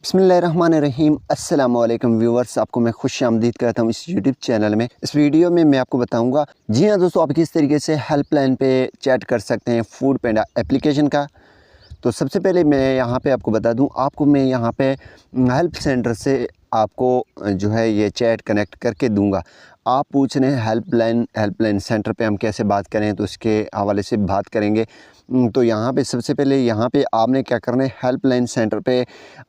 बिस्मिल्लाहिर्रहमानिर्रहीम अस्सलाम वालेकुम व्यूवर्स, आपको मैं खुश आमदीद कहता हूँ इस यूट्यूब चैनल में। इस वीडियो में मैं आपको बताऊंगा जी हाँ दोस्तों, आप किस तरीके से हेल्पलाइन पे चैट कर सकते हैं फूड पांडा एप्लीकेशन का। तो सबसे पहले मैं यहाँ पे आपको बता दूँ, आपको मैं यहाँ पे हेल्प सेंटर से आपको जो है ये चैट कनेक्ट करके दूंगा। आप पूछ रहे हैं हेल्पलाइन सेंटर पे हम कैसे बात करें, तो इसके हवाले से बात करेंगे। तो यहाँ पे सबसे पहले यहाँ पे आपने क्या करना है, हेल्पलाइन सेंटर पे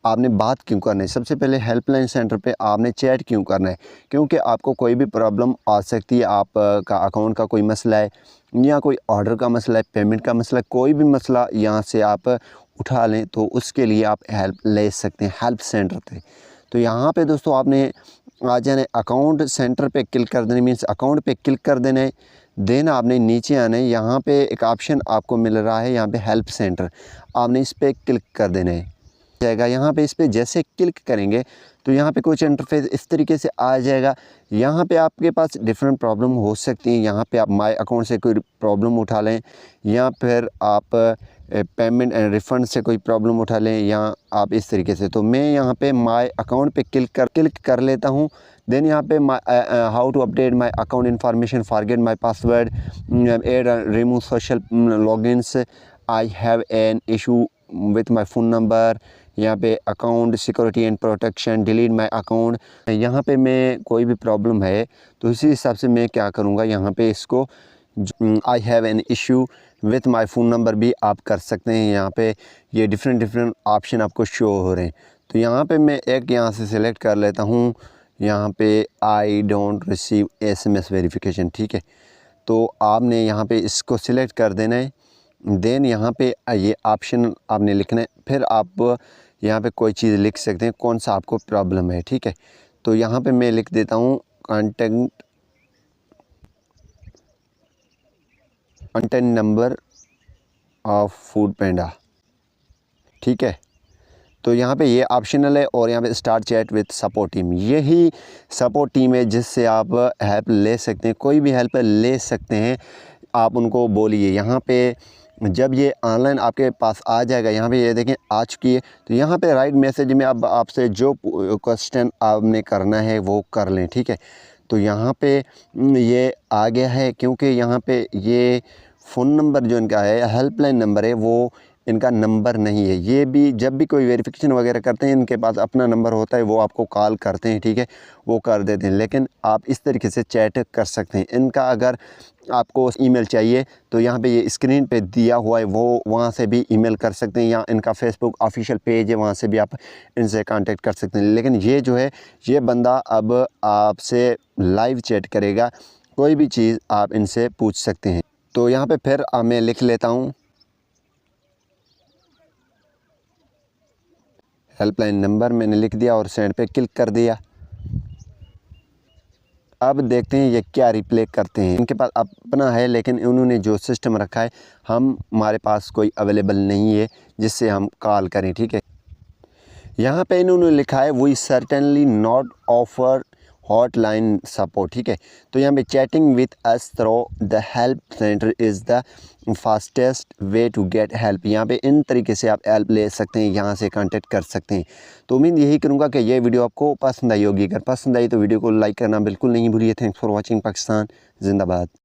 आपने बात क्यों करना है। सबसे पहले हेल्पलाइन सेंटर पे आपने चैट क्यों करना है, क्योंकि आपको कोई भी प्रॉब्लम आ सकती है। आप का अकाउंट का कोई मसला है या कोई ऑर्डर का मसला है, पेमेंट का मसला है, कोई भी मसला यहाँ से आप उठा लें, तो उसके लिए आप हेल्प ले सकते हैं हेल्प सेंटर पे। तो यहाँ पे दोस्तों आपने आ जाना है, अकाउंट सेंटर पे क्लिक कर देना, मीन्स अकाउंट पे क्लिक कर देना है। देन आपने नीचे आना है, यहाँ पे एक ऑप्शन आपको मिल रहा है यहाँ पे हेल्प सेंटर, आपने इस पर क्लिक कर देना है जाएगा। यहाँ पे इस पर जैसे क्लिक करेंगे तो यहाँ पे कुछ इंटरफेस इस तरीके से आ जाएगा। यहाँ पे आपके पास डिफरेंट प्रॉब्लम हो सकती हैं। यहाँ पे आप माय अकाउंट से कोई प्रॉब्लम उठा लें, या फिर आप पेमेंट एंड रिफ़ंड से कोई प्रॉब्लम उठा लें, या आप इस तरीके से। तो मैं यहाँ पे माय अकाउंट पे क्लिक कर लेता हूँ। देन यहाँ पे how to update my account information, forget my password, add remove social logins, I have an issue with my phone number, यहाँ पे account security and protection, delete my account. यहाँ पे मैं कोई भी प्रॉब्लम है तो इसी हिसाब से मैं क्या करूँगा, यहाँ पे इसको आई have an issue with my phone number भी आप कर सकते हैं। यहाँ पे ये डिफरेंट ऑप्शन आपको शो हो रहे हैं। तो यहाँ पे मैं एक यहाँ से सिलेक्ट कर लेता हूँ, यहाँ पे I don't receive SMS verification, ठीक है। तो आपने यहाँ पे इसको सिलेक्ट कर देना है। देन यहाँ पे ये ऑप्शन आपने लिखना है, फिर आप यहाँ पे कोई चीज़ लिख सकते हैं, कौन सा आपको प्रॉब्लम है, ठीक है। तो यहाँ पे मैं लिख देता हूँ कॉन्टेक्ट नंबर ऑफ फूड पांडा, ठीक है। तो यहाँ पे ये ऑप्शनल है, और यहाँ पे start chat with support team, यही सपोर्ट टीम है जिससे आप हेल्प ले सकते हैं, कोई भी हेल्प ले सकते हैं। आप उनको बोलिए, यहाँ पे जब ये ऑनलाइन आपके पास आ जाएगा, यहाँ पे ये देखें आ चुकी है। तो यहाँ पे राइट मैसेज में अब आपसे जो क्वेश्चन आपने करना है वो कर लें, ठीक है। तो यहाँ पे ये आ गया है, क्योंकि यहाँ पे ये फ़ोन नंबर जो इनका है, हेल्पलाइन नंबर है, वो इनका नंबर नहीं है। ये भी जब भी कोई वेरिफिकेशन वगैरह करते हैं, इनके पास अपना नंबर होता है, वो आपको कॉल करते हैं, ठीक है, वो कर देते हैं। लेकिन आप इस तरीके से चैट कर सकते हैं। इनका अगर आपको ईमेल चाहिए तो यहाँ पे ये स्क्रीन पे दिया हुआ है, वो वहाँ से भी ईमेल कर सकते हैं, या इनका फेसबुक ऑफिशियल पेज है, वहाँ से भी आप इनसे कांटेक्ट कर सकते हैं। लेकिन ये जो है, ये बंदा अब आपसे लाइव चैट करेगा, कोई भी चीज़ आप इनसे पूछ सकते हैं। तो यहाँ पे फिर मैं लिख लेता हूँ हेल्पलाइन नंबर, मैंने लिख दिया और सेंड पे क्लिक कर दिया। अब देखते हैं ये क्या रिप्लाई करते हैं। इनके पास अपना है, लेकिन उन्होंने जो सिस्टम रखा है, हमारे पास कोई अवेलेबल नहीं है जिससे हम कॉल करें, ठीक है। यहाँ पे इन्होंने लिखा है we certainly not offer hotline support, ठीक है। तो यहाँ पे chatting with us through the help centre is the fastest way to get help. यहाँ पे इन तरीके से आप हेल्प ले सकते हैं, यहाँ से कांटेक्ट कर सकते हैं। तो उम्मीद यही करूँगा कि ये वीडियो आपको पसंद आई होगी। अगर पसंद आई तो वीडियो को लाइक करना बिल्कुल नहीं भूलिए। Thanks for watching. पाकिस्तान जिंदाबाद।